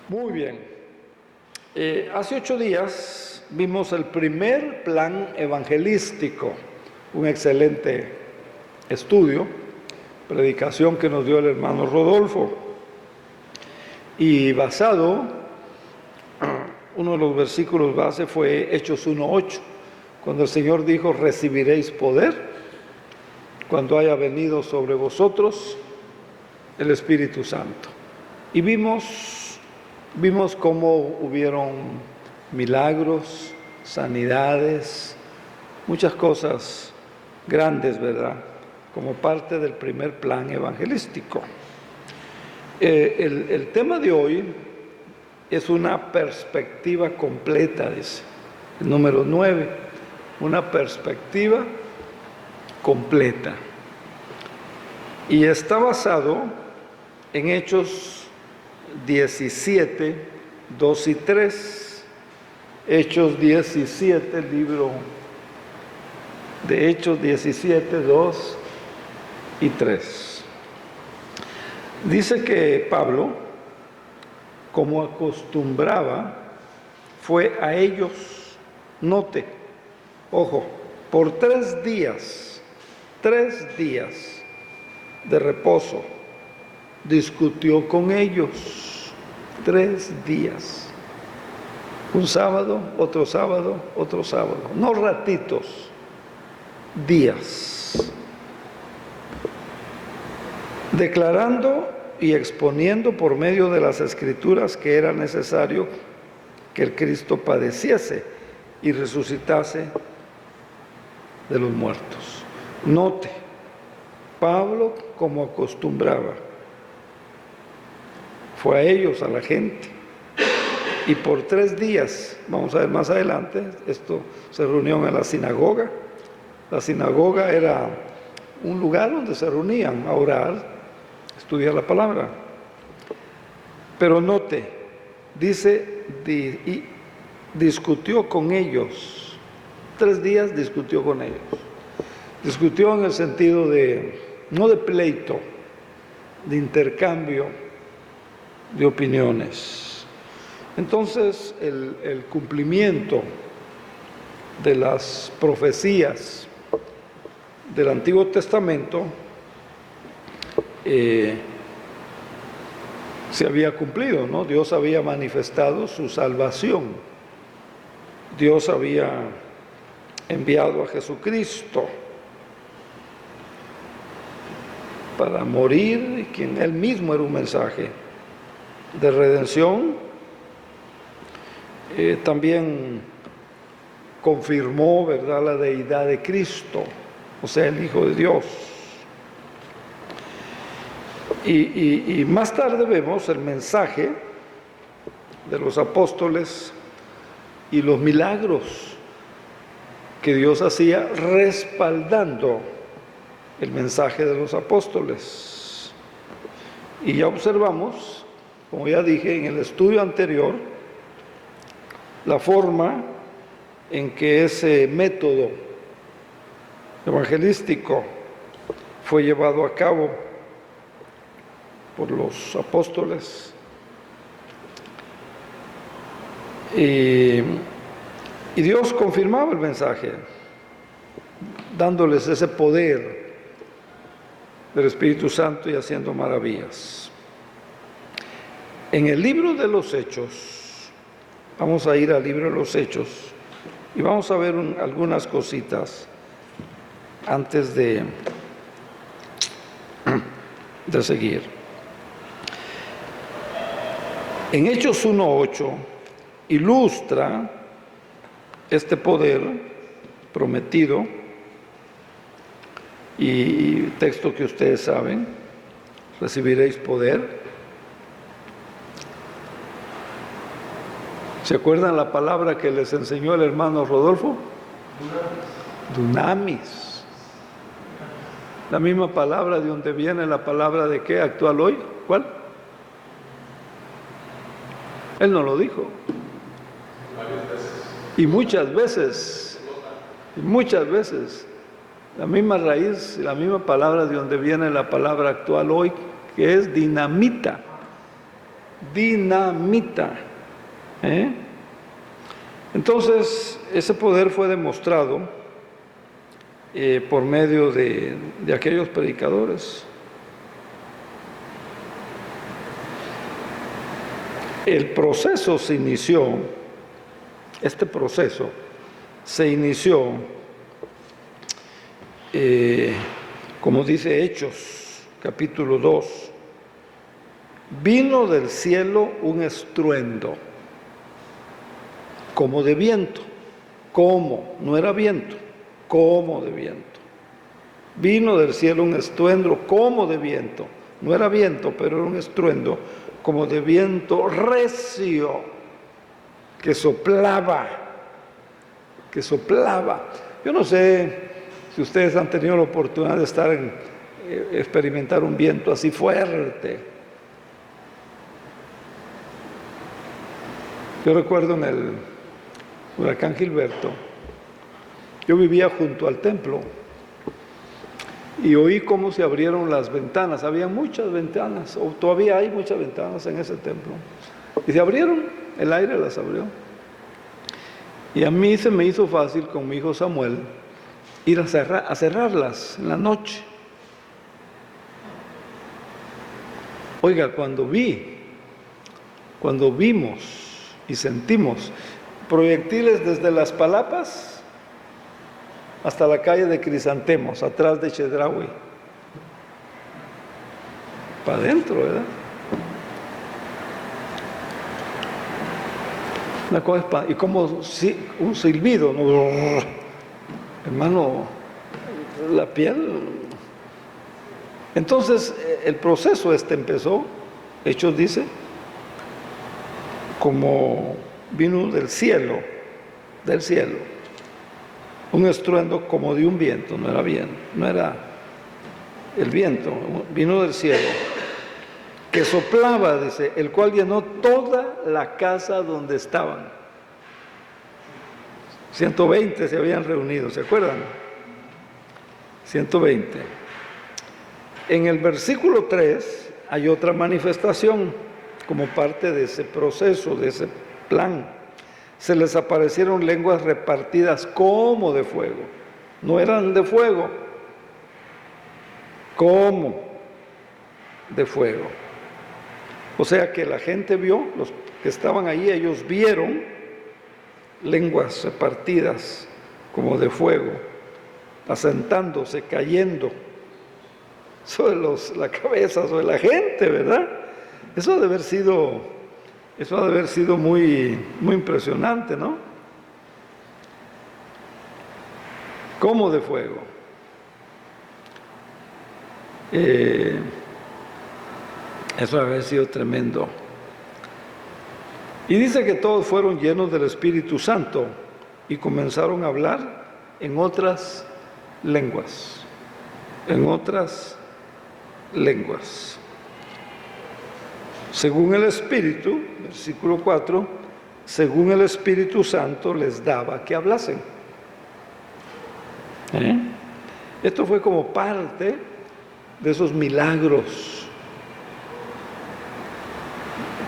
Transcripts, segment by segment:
Muy bien. Hace 8 días vimos el primer plan evangelístico, un excelente estudio, predicación que nos dio el hermano Rodolfo. Y basado, uno de los versículos base fue Hechos 1:8, cuando el Señor dijo: recibiréis poder cuando haya venido sobre vosotros el Espíritu Santo. Y vimos cómo hubieron milagros, sanidades, muchas cosas grandes, ¿verdad?, como parte del primer plan evangelístico. El tema de hoy es una perspectiva completa, dice el número 9, una perspectiva completa. Y está basado en Hechos 17, 2 y 3. Hechos 17, libro de Hechos 17, 2 y 3. Dice que Pablo, como acostumbraba, fue a ellos, note, ojo, por 3 días de reposo, discutió con ellos. 3 días. Un sábado, otro sábado, otro sábado. No ratitos, días. Declarando y exponiendo por medio de las Escrituras que era necesario que el Cristo padeciese y resucitase de los muertos. Note, Pablo, como acostumbraba, fue a ellos, a la gente, y por 3 días, vamos a ver más adelante, esto se reunió en la sinagoga. La sinagoga era un lugar donde se reunían a orar, estudiar la palabra. Pero note, dice, discutió con ellos. 3 días discutió con ellos. Discutió en el sentido de, no de pleito, de intercambio de opiniones. Entonces, el cumplimiento de las profecías del Antiguo Testamento se había cumplido, ¿no? Dios había manifestado su salvación. Dios había enviado a Jesucristo para morir, quien él mismo era un mensaje de redención. También confirmó, ¿verdad?, la deidad de Cristo, o sea, el Hijo de Dios. Y más tarde vemos el mensaje de los apóstoles y los milagros que Dios hacía respaldando el mensaje de los apóstoles. Y ya observamos, como ya dije en el estudio anterior, la forma en que ese método evangelístico fue llevado a cabo por los apóstoles. Y Dios confirmaba el mensaje, dándoles ese poder del Espíritu Santo y haciendo maravillas. En el libro de los Hechos, vamos a ir al libro de los Hechos y vamos a ver algunas cositas antes de seguir. En Hechos 1:8 ilustra este poder prometido, y texto que ustedes saben: recibiréis poder. ¿Se acuerdan la palabra que les enseñó el hermano Rodolfo? Dunamis. La misma palabra de donde viene la palabra de qué actual hoy. ¿Cuál? Él no lo dijo. Y muchas veces, la misma raíz, la misma palabra de donde viene la palabra actual hoy, que es dinamita. dinamita. Entonces, ese poder fue demostrado por medio de aquellos predicadores. El proceso se inició, este proceso se inició, como dice Hechos, capítulo 2, vino del cielo un estruendo, como de viento. ¿Cómo? No era viento, como de viento. Vino del cielo un estruendo como de viento. No era viento, pero era un estruendo como de viento recio, que soplaba. Yo no sé si ustedes han tenido la oportunidad de experimentar un viento así fuerte. Yo recuerdo en el huracán Gilberto, yo vivía junto al templo y oí cómo se abrieron las ventanas. Había muchas ventanas, o todavía hay muchas ventanas en ese templo. Y se abrieron, el aire las abrió. Y a mí se me hizo fácil con mi hijo Samuel ir a cerrarlas en la noche. Oiga, cuando vimos y sentimos proyectiles desde Las Palapas hasta la calle de Crisantemos, atrás de Chedraui, para adentro, ¿verdad? Una cosa y como un silbido, ¿no? Hermano, la piel. Entonces el proceso empezó, Hechos dice, como vino del cielo, un estruendo como de un viento. No era el viento, vino del cielo, que soplaba, dice, el cual llenó toda la casa donde estaban. 120 se habían reunido, ¿se acuerdan? 120. En el versículo 3 hay otra manifestación como parte de ese proceso, de ese plan. Se les aparecieron lenguas repartidas como de fuego. No eran de fuego, como de fuego. O sea que la gente vio, los que estaban allí, ellos vieron lenguas repartidas como de fuego, asentándose, cayendo sobre la cabeza, sobre la gente, ¿verdad? Eso ha de haber sido muy, muy impresionante, ¿no? Como de fuego. Eso ha de haber sido tremendo. Y dice que todos fueron llenos del Espíritu Santo y comenzaron a hablar en otras lenguas. Según el Espíritu, versículo 4, según el Espíritu Santo les daba que hablasen. Esto fue como parte de esos milagros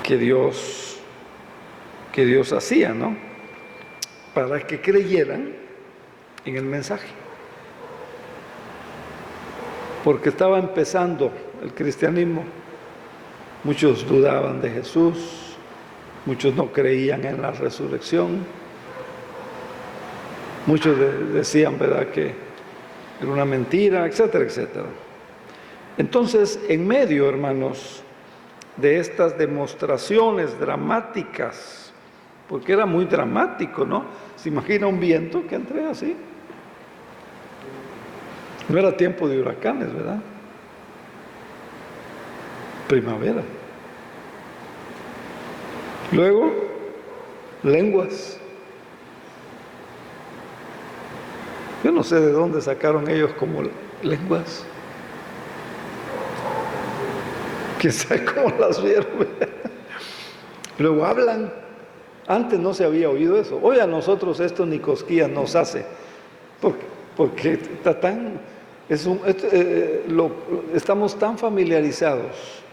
que Dios hacía, ¿no? Para que creyeran en el mensaje. Porque estaba empezando el cristianismo. Muchos dudaban de Jesús, muchos no creían en la resurrección, muchos decían, ¿verdad?, que era una mentira, etcétera, etcétera. Entonces, en medio, hermanos, de estas demostraciones dramáticas, porque era muy dramático, ¿no? ¿Se imagina un viento que entre así? No era tiempo de huracanes, ¿verdad? Primavera. Luego, lenguas. Yo no sé de dónde sacaron ellos como lenguas. ¿Quién sabe cómo las vieron? Luego hablan. Antes no se había oído eso. Hoy a nosotros esto ni cosquillas nos hace. Porque está estamos tan familiarizados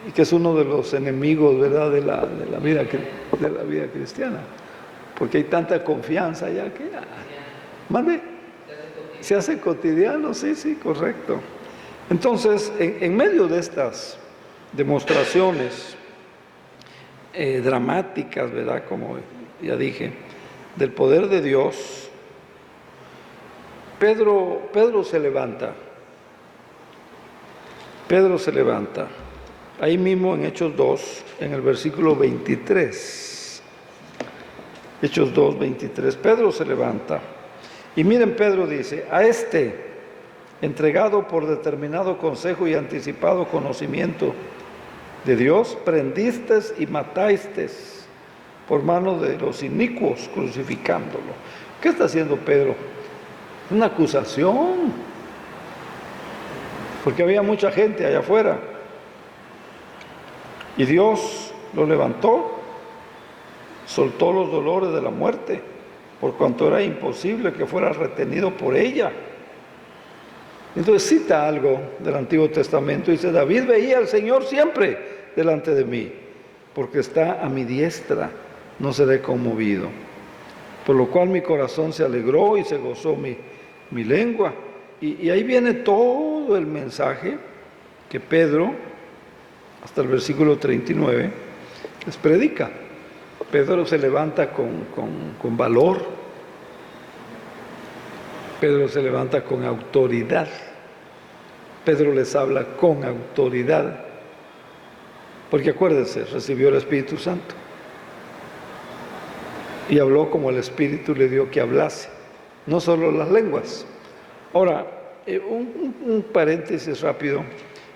y que es uno de los enemigos, ¿verdad?, de la vida cristiana, porque hay tanta confianza ya que mande, se hace cotidiano, sí, correcto. Entonces, en medio de estas demostraciones dramáticas, ¿verdad?, como ya dije, del poder de Dios, Pedro se levanta. Pedro se levanta. Ahí mismo en Hechos 2, en el versículo 23. Hechos 2, 23. Pedro se levanta. Y miren, Pedro dice, a este, entregado por determinado consejo y anticipado conocimiento de Dios, prendisteis y matasteis por mano de los inicuos, crucificándolo. ¿Qué está haciendo Pedro? Una acusación. Porque había mucha gente allá afuera. Y Dios lo levantó, soltó los dolores de la muerte, por cuanto era imposible que fuera retenido por ella. Entonces cita algo del Antiguo Testamento, dice, David veía al Señor siempre delante de mí, porque está a mi diestra, no seré conmovido. Por lo cual mi corazón se alegró y se gozó mi lengua. Y ahí viene todo el mensaje que Pedro, hasta el versículo 39, les predica. Pedro se levanta con valor. Pedro se levanta con autoridad. Pedro les habla con autoridad. Porque acuérdense, recibió el Espíritu Santo. Y habló como el Espíritu le dio que hablase. No solo las lenguas. Ahora, un paréntesis rápido.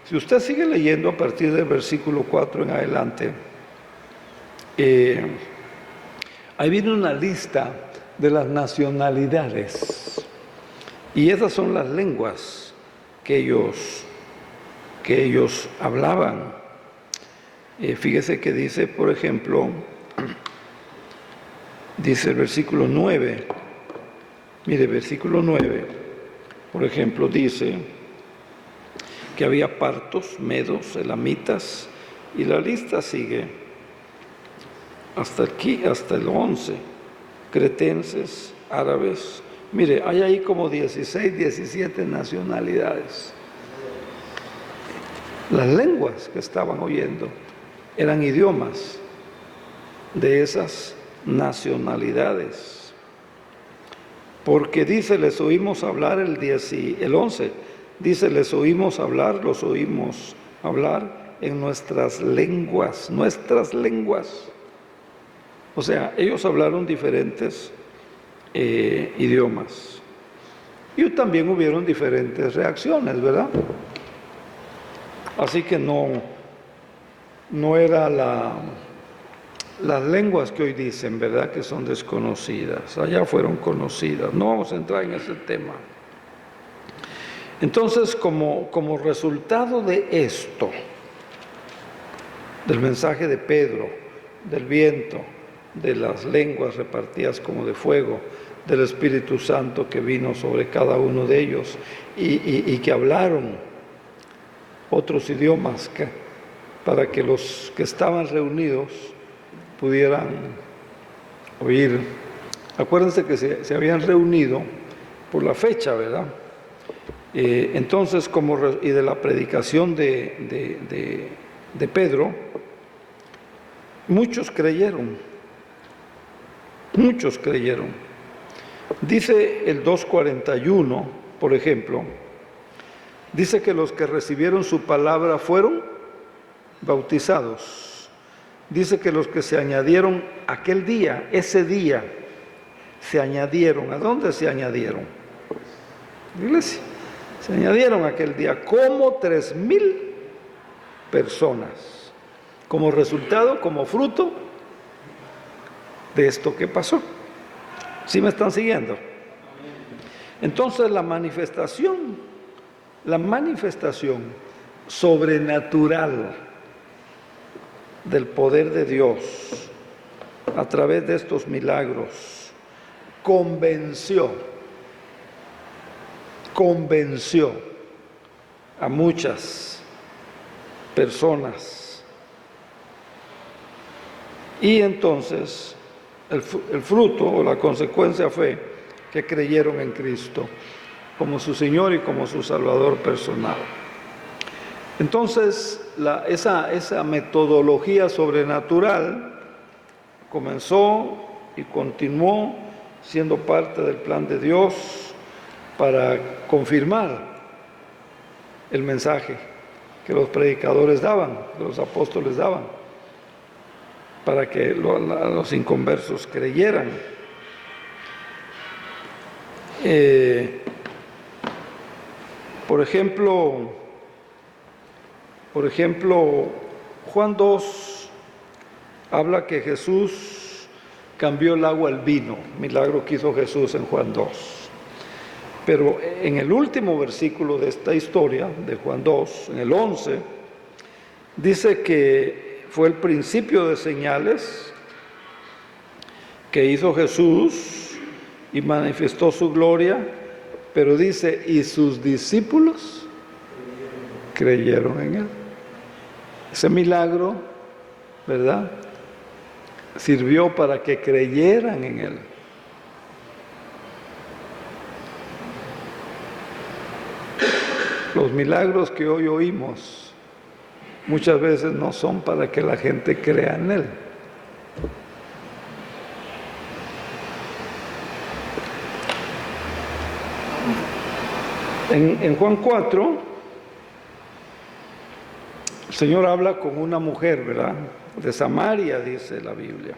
Si usted sigue leyendo a partir del versículo 4 en adelante, ahí viene una lista de las nacionalidades. Y esas son las lenguas que ellos hablaban. Fíjese que dice, por ejemplo, dice el versículo 9. Mire, versículo 9. Por ejemplo, dice que había partos, medos, elamitas, y la lista sigue hasta aquí, hasta el 11. Cretenses, árabes. Mire, hay ahí como 16, 17 nacionalidades. Las lenguas que estaban oyendo eran idiomas de esas nacionalidades. Porque dice, les oímos hablar el 11, dice, les oímos hablar, los oímos hablar en nuestras lenguas. O sea, ellos hablaron diferentes idiomas. Y también hubieron diferentes reacciones, ¿verdad? Así que no era las lenguas que hoy dicen, ¿verdad?, que son desconocidas. Allá fueron conocidas. No vamos a entrar en ese tema. Entonces, como resultado de esto, del mensaje de Pedro, del viento, de las lenguas repartidas como de fuego, del Espíritu Santo que vino sobre cada uno de ellos y que hablaron otros idiomas para que los que estaban reunidos pudieran oír. Acuérdense que se habían reunido por la fecha, ¿verdad? Entonces, y de la predicación de Pedro, muchos creyeron. Dice el 2:41, por ejemplo, dice que los que recibieron su palabra fueron bautizados. Dice que los que se añadieron aquel día, ese día, se añadieron. ¿A dónde se añadieron? Iglesia. Se añadieron aquel día como 3,000 personas. Como resultado, como fruto de esto que pasó. ¿Sí me están siguiendo? Entonces la manifestación sobrenatural del poder de Dios a través de estos milagros convenció a muchas personas Y entonces el fruto o la consecuencia fue que creyeron en Cristo como su Señor y como su Salvador personal. Entonces, esa metodología sobrenatural comenzó y continuó siendo parte del plan de Dios para confirmar el mensaje que los predicadores daban, que los apóstoles daban, para que los inconversos creyeran. Por ejemplo, Juan 2 habla que Jesús cambió el agua al vino, milagro que hizo Jesús en Juan 2. Pero en el último versículo de esta historia, de Juan 2, en el 11, dice que fue el principio de señales que hizo Jesús y manifestó su gloria, pero dice, y sus discípulos creyeron en él. Ese milagro, ¿verdad?, sirvió para que creyeran en él. Los milagros que hoy oímos muchas veces no son para que la gente crea en él. En Juan 4, el Señor habla con una mujer, ¿verdad?, de Samaria, dice la Biblia.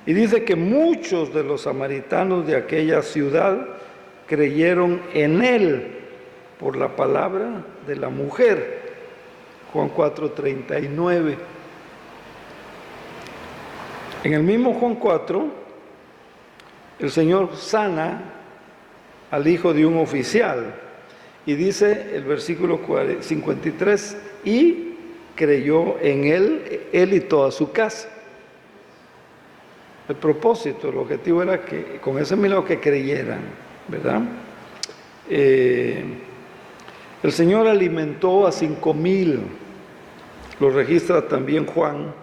Y dice que muchos de los samaritanos de aquella ciudad creyeron en él por la palabra de la mujer. Juan 4:39. En el mismo Juan 4, el Señor sana al hijo de un oficial. Y dice el versículo 53, y creyó en él y toda su casa. El propósito, el objetivo era que con ese milagro que creyeran, ¿verdad? El Señor alimentó a 5,000, lo registra también Juan,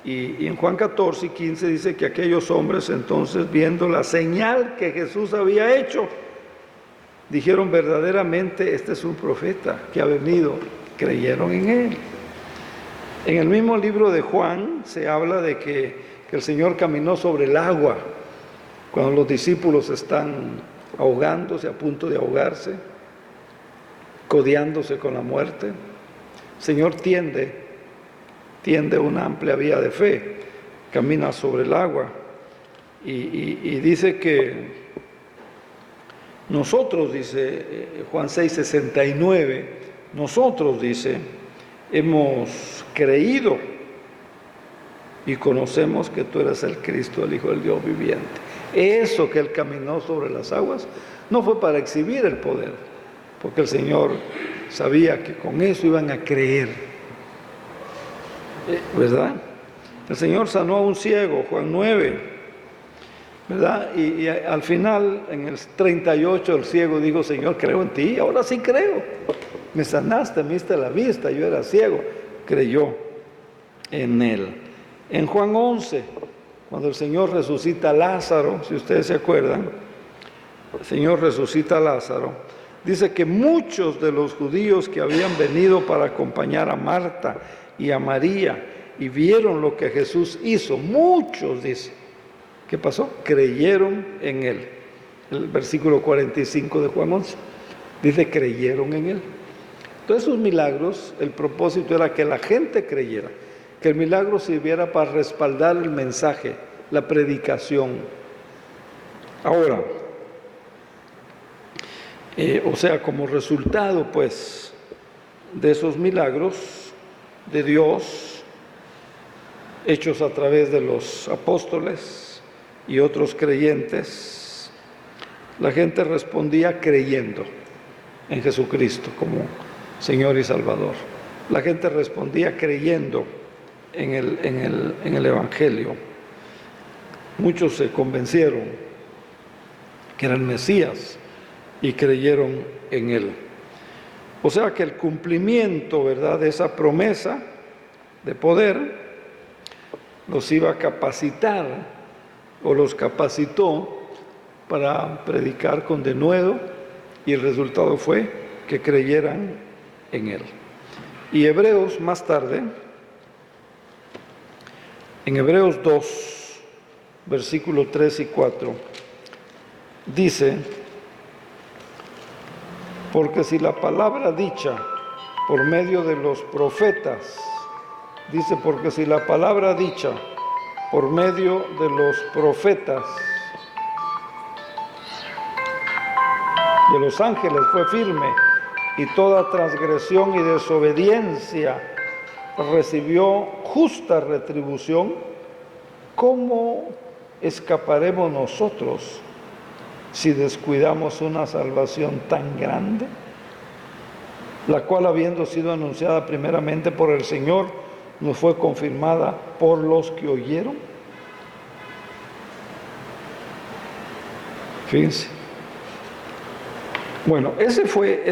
y en Juan 14 y 15 dice que aquellos hombres entonces, viendo la señal que Jesús había hecho, dijeron verdaderamente, este es un profeta que ha venido, creyeron en él. En el mismo libro de Juan se habla de que el Señor caminó sobre el agua cuando los discípulos están ahogándose, a punto de ahogarse, codeándose con la muerte. El Señor tiende una amplia vía de fe, camina sobre el agua y dice que nosotros, dice Juan 6:69, nosotros, dice, hemos creído y conocemos que tú eres el Cristo, el Hijo del Dios viviente. Eso que Él caminó sobre las aguas no fue para exhibir el poder, porque el Señor sabía que con eso iban a creer, ¿verdad? El Señor sanó a un ciego, Juan 9, ¿verdad? Y al final, en el 38, el ciego dijo, Señor, creo en ti, ahora sí creo. Me sanaste, me diste la vista, yo era ciego. Creyó en él. En Juan 11, cuando el Señor resucita a Lázaro, si ustedes se acuerdan, el Señor resucita a Lázaro, dice que muchos de los judíos que habían venido para acompañar a Marta y a María y vieron lo que Jesús hizo, muchos, dice, ¿qué pasó? Creyeron en él. El versículo 45 de Juan 11 dice, creyeron en él. Todos esos milagros, el propósito era que la gente creyera, que el milagro sirviera para respaldar el mensaje, la predicación. Ahora, o sea, como resultado, pues, de esos milagros de Dios, hechos a través de los apóstoles y otros creyentes, la gente respondía creyendo en Jesucristo como Señor y Salvador. La gente respondía creyendo en el Evangelio. Muchos se convencieron que era el Mesías y creyeron en él. O sea que el cumplimiento, ¿verdad?, de esa promesa de poder los iba a capacitar o los capacitó para predicar con denuedo, y el resultado fue que creyeran en él. Y Hebreos más tarde, en Hebreos 2, versículos 3 y 4, dice: porque si la palabra dicha por medio de los profetas, dice, porque si la palabra dicha por medio de los profetas de los ángeles fue firme, y toda transgresión y desobediencia recibió justa retribución, ¿cómo escaparemos nosotros si descuidamos una salvación tan grande, la cual, habiendo sido anunciada primeramente por el Señor, nos fue confirmada por los que oyeron? Fíjense. Bueno, este fue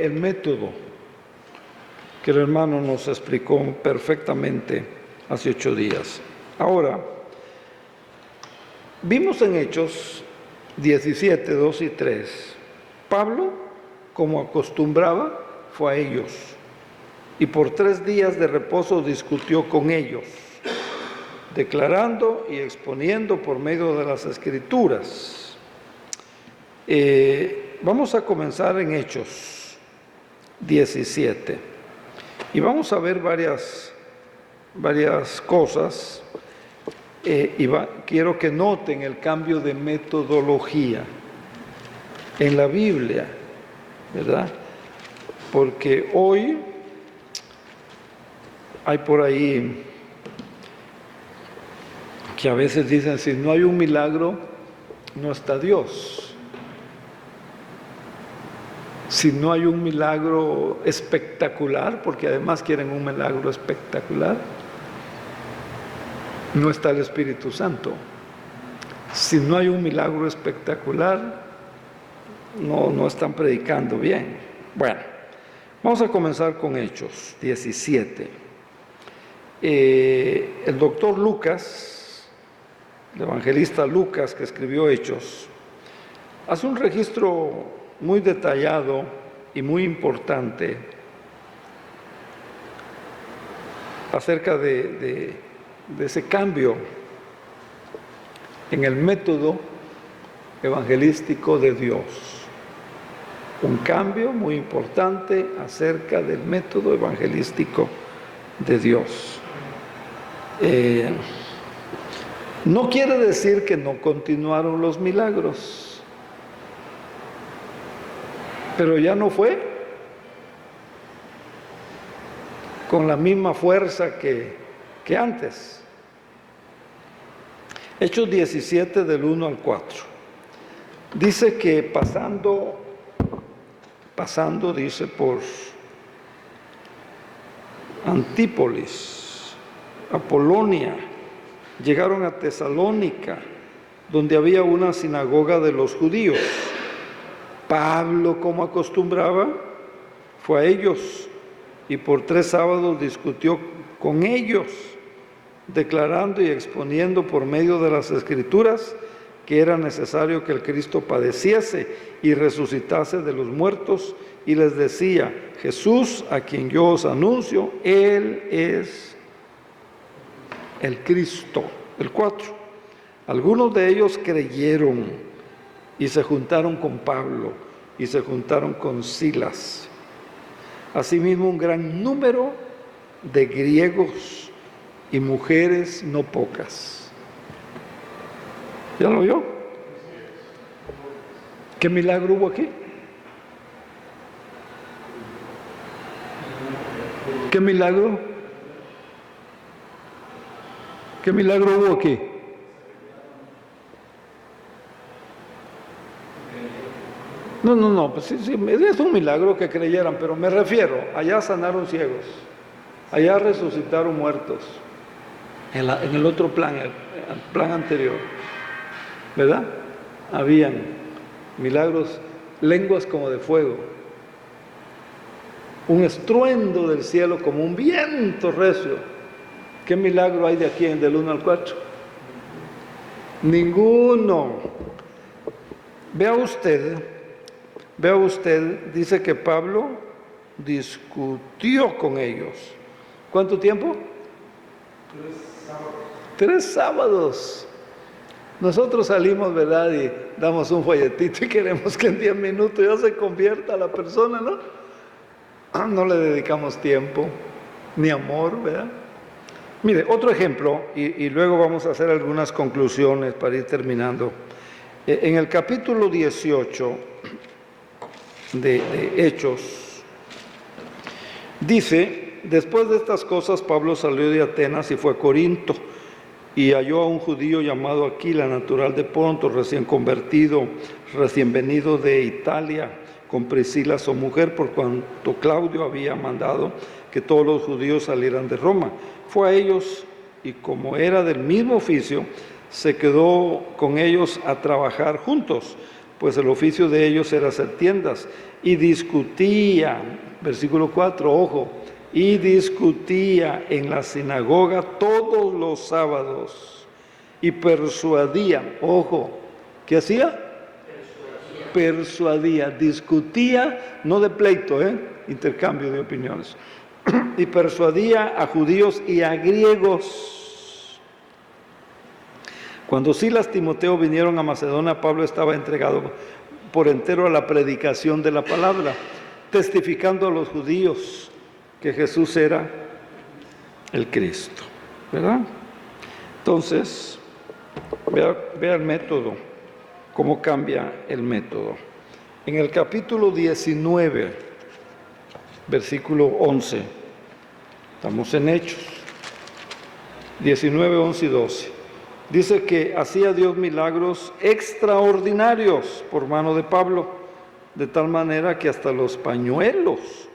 el método que el hermano nos explicó perfectamente hace 8 días. Ahora, vimos en Hechos 17, 2 y 3, Pablo, como acostumbraba, fue a ellos, y por 3 días de reposo discutió con ellos, declarando y exponiendo por medio de las Escrituras. Vamos a comenzar en Hechos 17 y vamos a ver varias cosas, quiero que noten el cambio de metodología en la Biblia, ¿verdad? Porque hoy hay por ahí que a veces dicen, si no hay un milagro, no está Dios. Si no hay un milagro espectacular, porque además quieren un milagro espectacular, no está el Espíritu Santo. Si no hay un milagro espectacular, no están predicando bien. Bueno, vamos a comenzar con Hechos 17. El doctor Lucas, el evangelista Lucas, que escribió Hechos, hace un registro muy detallado y muy importante acerca de ese cambio en el método evangelístico de Dios. Un cambio muy importante acerca del método evangelístico de Dios. No quiere decir que no continuaron los milagros, pero ya no fue con la misma fuerza que antes. Hechos 17 del 1 al 4. Dice que pasando, dice, por Antípolis, Apolonia, llegaron a Tesalónica, donde había una sinagoga de los judíos. Pablo, como acostumbraba, fue a ellos y por 3 sábados discutió con ellos, declarando y exponiendo por medio de las Escrituras que era necesario que el Cristo padeciese y resucitase de los muertos, y les decía: Jesús, a quien yo os anuncio, Él es el Cristo. El 4. Algunos de ellos creyeron y se juntaron con Pablo y se juntaron con Silas. Asimismo, un gran número de griegos y mujeres no pocas. ¿Ya lo vio? ¿Qué milagro hubo aquí? ¿Qué milagro? ¿Qué milagro hubo aquí? No, pues sí, es un milagro que creyeran, pero me refiero, allá sanaron ciegos, allá resucitaron muertos, en el otro plan, el plan anterior, ¿verdad? Habían milagros, lenguas como de fuego, un estruendo del cielo como un viento recio. ¿Qué milagro hay de aquí en del 1 al 4? Ninguno. Vea usted, dice que Pablo discutió con ellos. ¿Cuánto tiempo? 3 sábados. Nosotros salimos, ¿verdad? Y damos un folletito y queremos que en 10 minutos ya se convierta la persona, ¿no? No le dedicamos tiempo, ni amor, ¿verdad? Mire, otro ejemplo, y luego vamos a hacer algunas conclusiones para ir terminando. En el capítulo 18 de Hechos, dice: después de estas cosas, Pablo salió de Atenas y fue a Corinto, y halló a un judío llamado Aquila, natural de Ponto, recién convertido, recién venido de Italia, con Priscila su mujer, por cuanto Claudio había mandado que todos los judíos salieran de Roma. Fue a ellos, y como era del mismo oficio, se quedó con ellos a trabajar juntos, pues el oficio de ellos era hacer tiendas, y discutía, versículo 4, ojo, y discutía en la sinagoga todos los sábados, y persuadía, ojo, ¿qué hacía? Persuadía, discutía, no de pleito, intercambio de opiniones, y persuadía a judíos y a griegos. Cuando Silas y Timoteo vinieron a Macedonia, Pablo estaba entregado por entero a la predicación de la palabra, testificando a los judíos que Jesús era el Cristo, ¿verdad? Entonces, vea el método, cómo cambia el método. En el capítulo 19, versículo 11, estamos en Hechos, 19, 11 y 12. Dice que hacía Dios milagros extraordinarios por mano de Pablo, de tal manera que hasta los pañuelos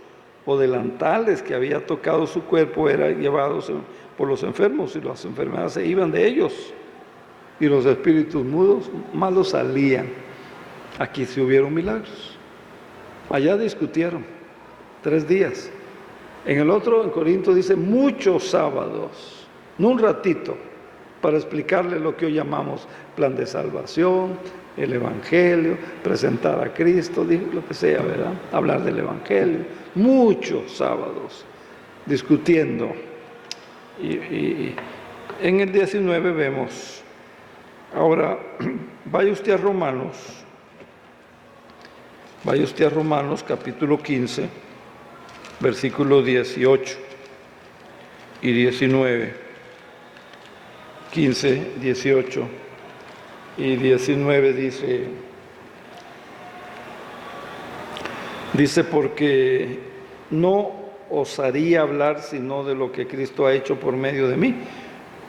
o delantales que había tocado su cuerpo eran llevados por los enfermos, y las enfermedades se iban de ellos, y los espíritus malos salían. Aquí sí hubieron milagros. Allá discutieron 3 días. En el otro, en Corinto, dice muchos sábados, no un ratito, para explicarle lo que hoy llamamos plan de salvación, el Evangelio, presentar a Cristo, lo que sea, ¿verdad? Hablar del Evangelio. Muchos sábados discutiendo. Y en el 19 vemos. Ahora, vaya usted a Romanos capítulo 15, versículo 18 y 19. 15, 18 y 19 dice, porque no osaría hablar sino de lo que Cristo ha hecho por medio de mí,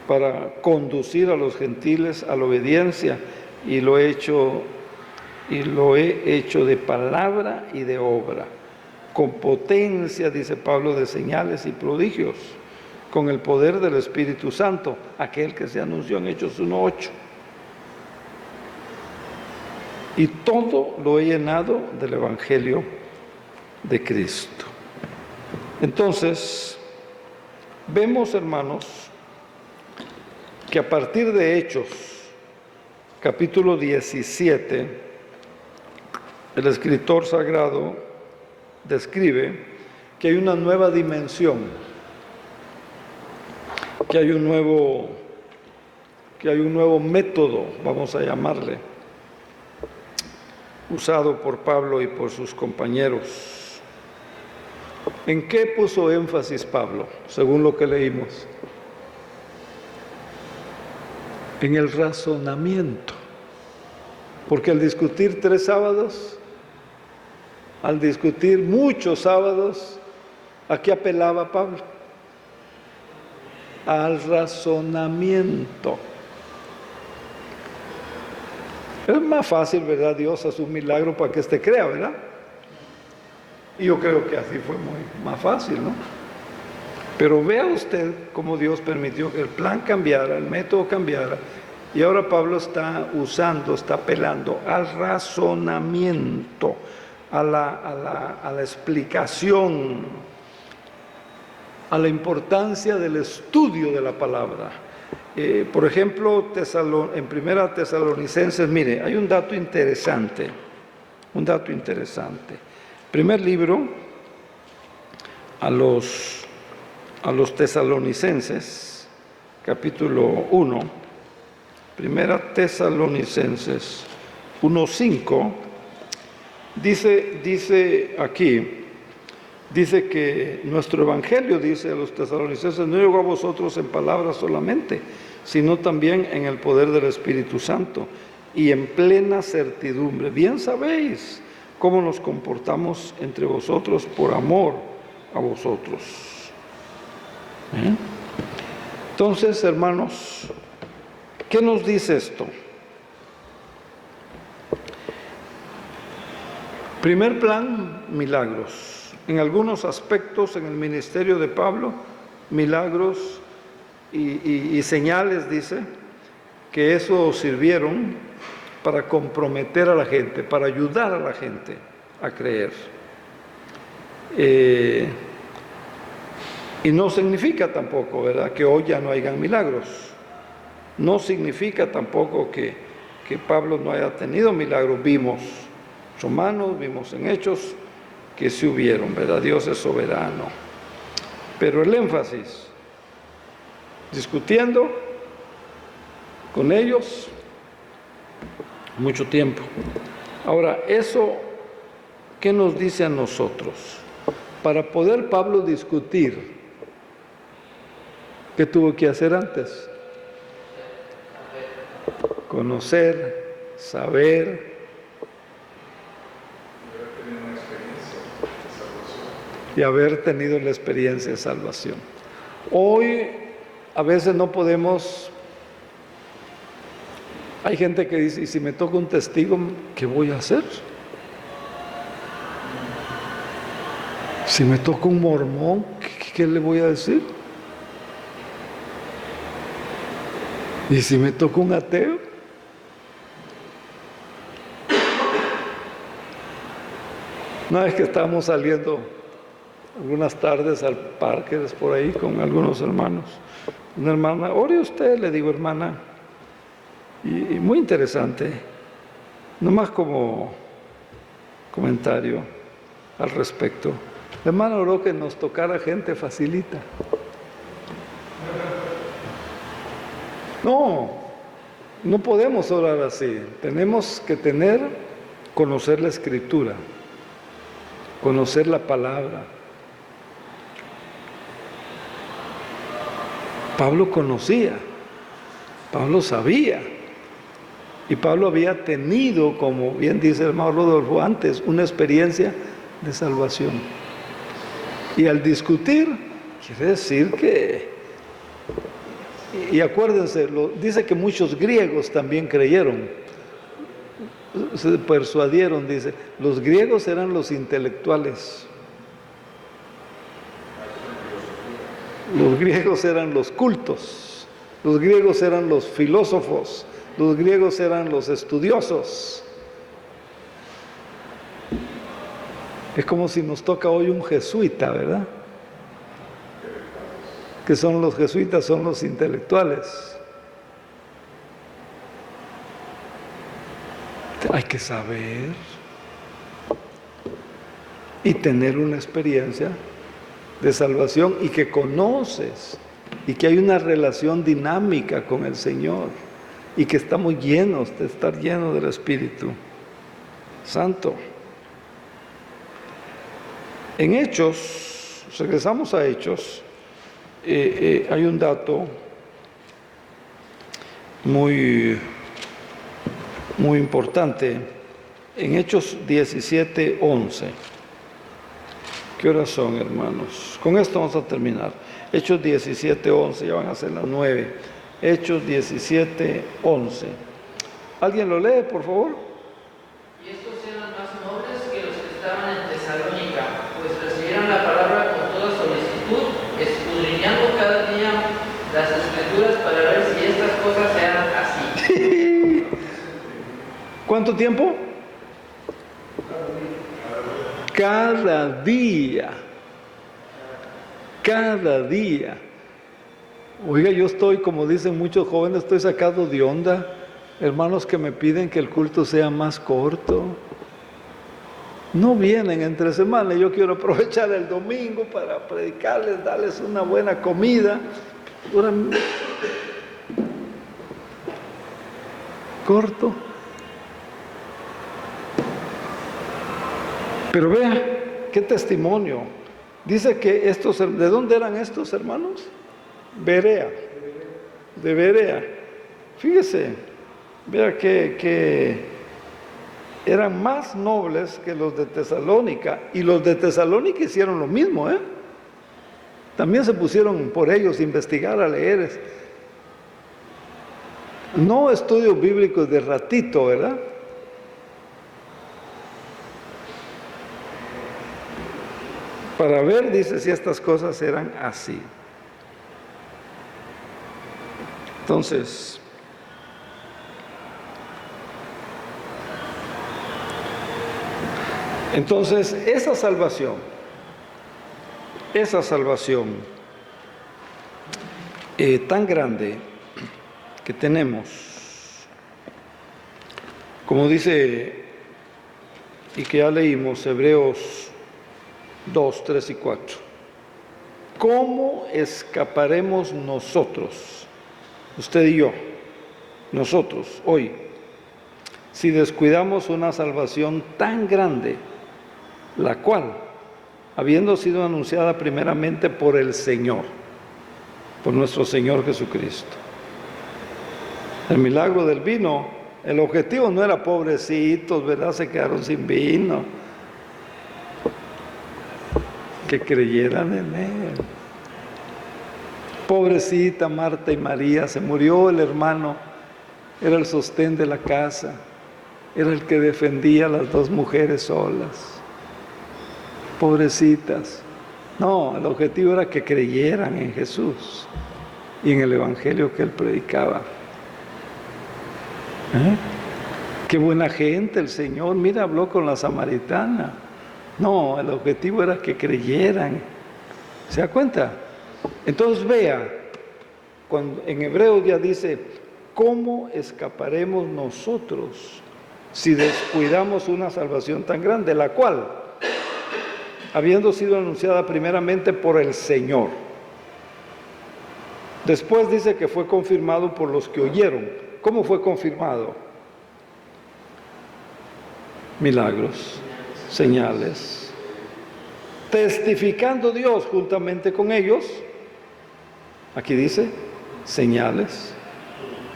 para conducir a los gentiles a la obediencia, y lo he hecho de palabra y de obra, con potencia, dice Pablo, de señales y prodigios, con el poder del Espíritu Santo, aquel que se anunció en Hechos 1:8. Y todo lo he llenado del Evangelio de Cristo. Entonces, vemos, hermanos, que a partir de Hechos, capítulo 17, el escritor sagrado describe que hay una nueva dimensión, que hay un nuevo método, vamos a llamarle, usado por Pablo y por sus compañeros. ¿En qué puso énfasis Pablo, según lo que leímos? En el razonamiento. Porque al discutir 3 sábados, al discutir muchos sábados, ¿a qué apelaba Pablo? Al razonamiento. Es más fácil, ¿verdad? Dios hace un milagro para que éste crea, ¿verdad? Y yo creo que así fue más fácil, ¿no? Pero vea usted cómo Dios permitió que el plan cambiara, el método cambiara, y ahora Pablo está apelando al razonamiento, a la explicación, a la importancia del estudio de la palabra. Por ejemplo, en Primera Tesalonicenses, mire, hay un dato interesante. Primer libro a los Tesalonicenses, capítulo 1, Primera Tesalonicenses 1:5, dice aquí, dice que nuestro evangelio, dice a los tesalonicenses, no llegó a vosotros en palabras solamente, sino también en el poder del Espíritu Santo y en plena certidumbre. Bien sabéis cómo nos comportamos entre vosotros por amor a vosotros. Entonces, hermanos, ¿qué nos dice esto? Primer plan, milagros. En algunos aspectos en el ministerio de Pablo, milagros y señales, dice, que eso sirvieron para comprometer a la gente, para ayudar a la gente a creer. Y no significa tampoco, ¿verdad?, que hoy ya no hayan milagros. No significa tampoco que Pablo no haya tenido milagros. Vimos Romanos, vimos en Hechos que sí hubieron, ¿verdad? Dios es soberano. Pero el énfasis, discutiendo con ellos mucho tiempo. Ahora, ¿eso qué nos dice a nosotros? Para poder Pablo discutir, ¿qué tuvo que hacer antes? Conocer, saber. Y haber tenido la experiencia de salvación. Hoy a veces no podemos. Hay gente que dice, ¿y si me toca un testigo, qué voy a hacer? Si me toca un mormón, ¿qué le voy a decir? ¿Y si me toca un ateo? Una vez que estábamos saliendo algunas tardes al parque, por ahí con algunos hermanos, una hermana, ore usted, le digo, hermana, y muy interesante, nomás como comentario al respecto. La hermana oró que nos tocara gente facilita. No podemos orar así. Tenemos que conocer la Escritura, conocer la palabra. Pablo conocía, Pablo sabía, y Pablo había tenido, como bien dice el hermano Rodolfo antes, una experiencia de salvación. Y al discutir, quiere decir que, y acuérdense, dice que muchos griegos también creyeron, se persuadieron, dice, los griegos eran los intelectuales. Los griegos eran los cultos, los griegos eran los filósofos, los griegos eran los estudiosos. Es como si nos toca hoy un jesuita, ¿verdad? Que son los jesuitas, son los intelectuales. Hay que saber y tener una experiencia de salvación y que conoces y que hay una relación dinámica con el Señor y que estamos llenos de estar llenos del Espíritu Santo. En Hechos, regresamos a Hechos, hay un dato muy importante en Hechos 17:11. ¿Qué horas son, hermanos? Con esto vamos a terminar. Hechos 17:11, ya van a ser las 9. Hechos 17:11. ¿Alguien lo lee, por favor? Y estos eran más nobles que los que estaban en Tesalónica, pues recibieron la palabra con toda solicitud, escudriñando cada día las Escrituras para ver si estas cosas eran así. ¿Cuánto tiempo? Cada día. Cada día. Oiga, yo estoy, como dicen muchos jóvenes, estoy sacado de onda. Hermanos que me piden que el culto sea más corto. No vienen entre semana. Yo quiero aprovechar el domingo para predicarles, darles una buena comida. Corto. Pero vea, qué testimonio. Dice que estos, ¿de dónde eran estos hermanos? Berea. De Berea. Fíjese, vea que eran más nobles que los de Tesalónica. Y los de Tesalónica hicieron lo mismo, ¿eh? También se pusieron por ellos a investigar, a leer. No estudios bíblicos de ratito, ¿verdad? Para ver, dice, si estas cosas eran así. Entonces, esa salvación tan grande que tenemos, como dice y que ya leímos, Hebreos 2, 3 y 4. ¿Cómo escaparemos nosotros, usted y yo, nosotros hoy, si descuidamos una salvación tan grande, la cual, habiendo sido anunciada primeramente por el Señor, por nuestro Señor Jesucristo? El milagro del vino, el objetivo no era pobrecitos, ¿verdad? Se quedaron sin vino. Que creyeran en Él. Pobrecita Marta y María, se murió el hermano, era el sostén de la casa, era el que defendía a las dos mujeres solas. Pobrecitas. No, el objetivo era que creyeran en Jesús y en el evangelio que Él predicaba. Qué buena gente el Señor. Mira, habló con la samaritana. No, el objetivo era que creyeran. ¿Se da cuenta? Entonces vea, cuando en Hebreos ya dice, ¿cómo escaparemos nosotros si descuidamos una salvación tan grande, la cual, habiendo sido anunciada primeramente por el Señor, después dice que fue confirmado por los que oyeron? ¿Cómo fue confirmado? Milagros, señales, testificando Dios juntamente con ellos. Aquí dice, señales,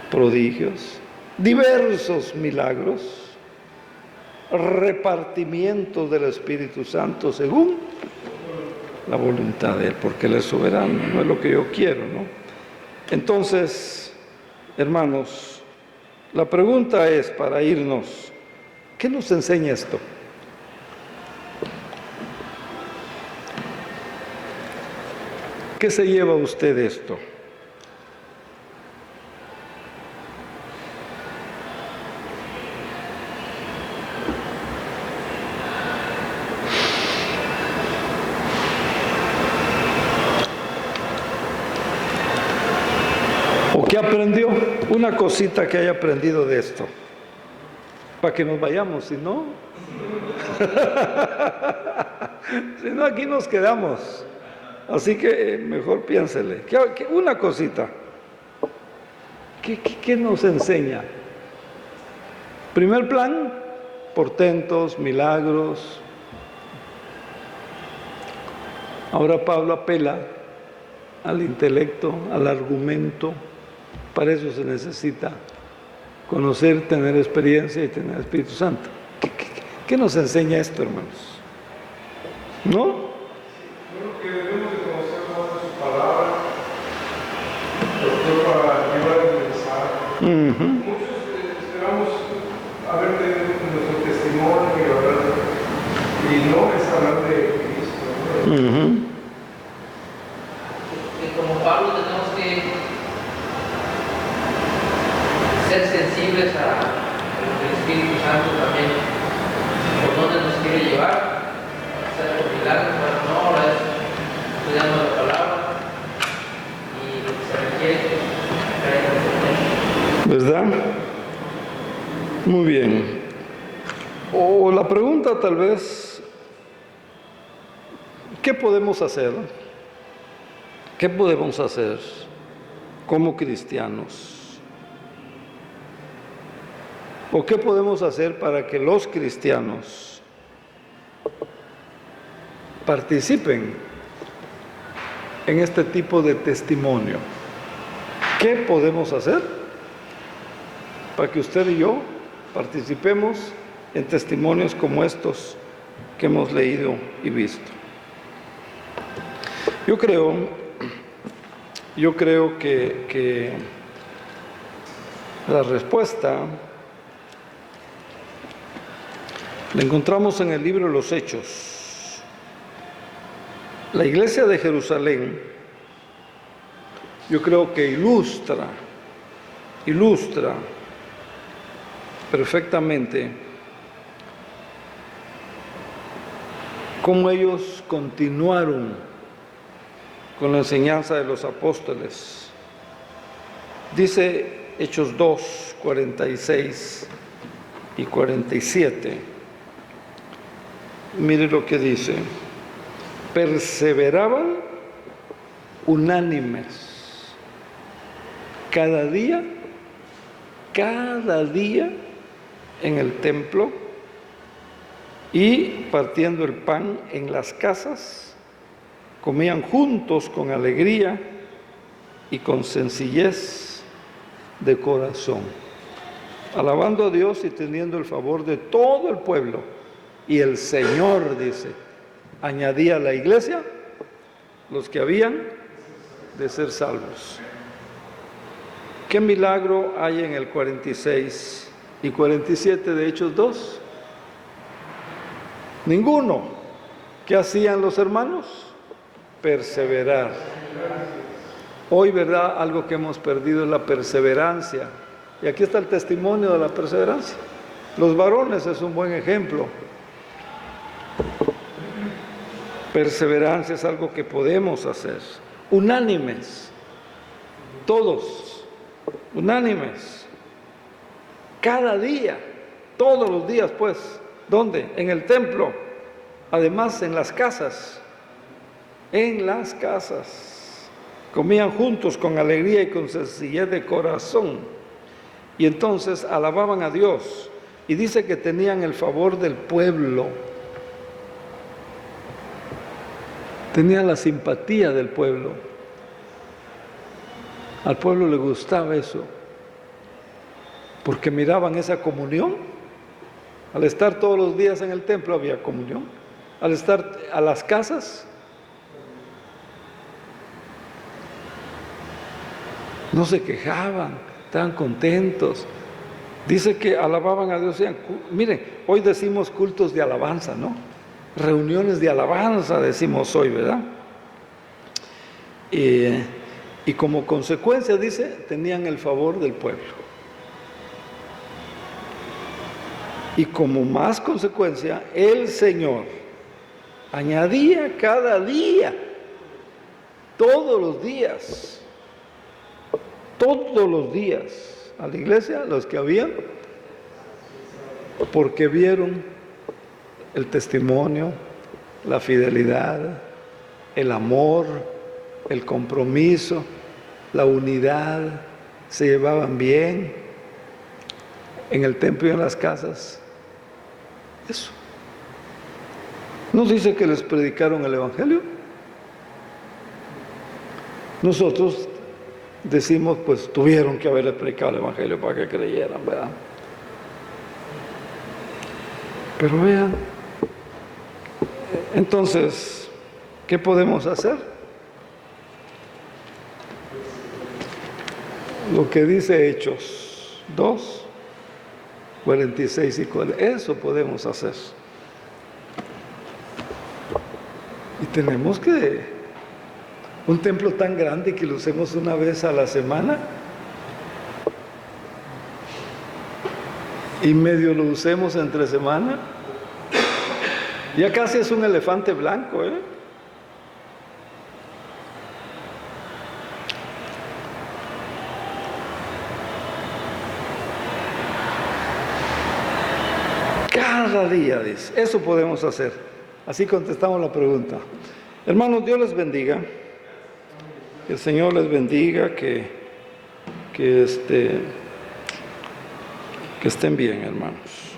prodigios, diversos milagros, repartimiento del Espíritu Santo según la voluntad de Él, porque Él es soberano, no es lo que yo quiero, ¿no? Entonces, hermanos, la pregunta es, para irnos, ¿qué nos enseña esto? ¿Qué se lleva usted de esto? ¿O qué aprendió? Una cosita que haya aprendido de esto. Para que nos vayamos, si no, si no aquí nos quedamos. Así que mejor piénsele. Una cosita. ¿Qué nos enseña? Primer plan, portentos, milagros. Ahora Pablo apela al intelecto, al argumento. Para eso se necesita conocer, tener experiencia y tener Espíritu Santo. ¿Qué nos enseña esto, hermanos? ¿No? Creo que debemos de conocer más de su palabra, para llevar el mensaje. Muchos esperamos haber tenido nuestro testimonio y no es hablar de Cristo. Y como Pablo tenemos que ser sensibles al Espíritu Santo también, por dónde nos quiere llevar. ¿verdad? Muy bien. O la pregunta tal vez, ¿qué podemos hacer? ¿Qué podemos hacer como cristianos? ¿O qué podemos hacer para que los cristianos participen en este tipo de testimonio? ¿Qué podemos hacer para que usted y yo participemos en testimonios como estos que hemos leído y visto? Yo creo que la respuesta la encontramos en el libro de los Hechos. La iglesia de Jerusalén, yo creo que ilustra perfectamente cómo ellos continuaron con la enseñanza de los apóstoles. Dice Hechos 2, 46 y 47. Mire lo que dice. Perseveraban unánimes cada día en el templo y partiendo el pan en las casas, comían juntos con alegría y con sencillez de corazón, alabando a Dios y teniendo el favor de todo el pueblo. Y el Señor, dice, añadía a la iglesia los que habían de ser salvos. ¿Qué milagro hay en el 46 y 47 de Hechos 2? Ninguno. ¿Qué hacían los hermanos? Perseverar. Hoy, ¿verdad? Algo que hemos perdido es la perseverancia. Y aquí está el testimonio de la perseverancia. Los varones es un buen ejemplo. Perseverancia es algo que podemos hacer. Unánimes. Todos. Unánimes. Cada día. Todos los días, pues. ¿Dónde? En el templo. Además, en las casas. En las casas. Comían juntos con alegría y con sencillez de corazón. Y entonces alababan a Dios. Y dice que tenían el favor del pueblo. Tenían la simpatía del pueblo. Al pueblo le gustaba eso. Porque miraban esa comunión. Al estar todos los días en el templo había comunión. Al estar a las casas, no se quejaban, estaban contentos. Dice que alababan a Dios. Miren, hoy decimos cultos de alabanza, ¿no? Reuniones de alabanza decimos hoy, ¿verdad? Y como consecuencia, dice, tenían el favor del pueblo. Y como más consecuencia, el Señor añadía cada día, todos los días, a la iglesia, los que habían, porque vieron el testimonio, la fidelidad, el amor, el compromiso, la unidad, se llevaban bien en el templo y en las casas. Eso. ¿No dice que les predicaron el Evangelio? Nosotros decimos, pues tuvieron que haberles predicado el Evangelio para que creyeran, ¿verdad? Pero vean, entonces, ¿qué podemos hacer? Lo que dice Hechos 2, 46 y 40, eso podemos hacer. Y tenemos que, un templo tan grande que lo usemos una vez a la semana, y medio lo usemos entre semana, ya casi es un elefante blanco, ¿eh? Cada día, dice. Eso podemos hacer. Así contestamos la pregunta. Hermanos, Dios les bendiga. Que el Señor les bendiga, que estén bien, hermanos.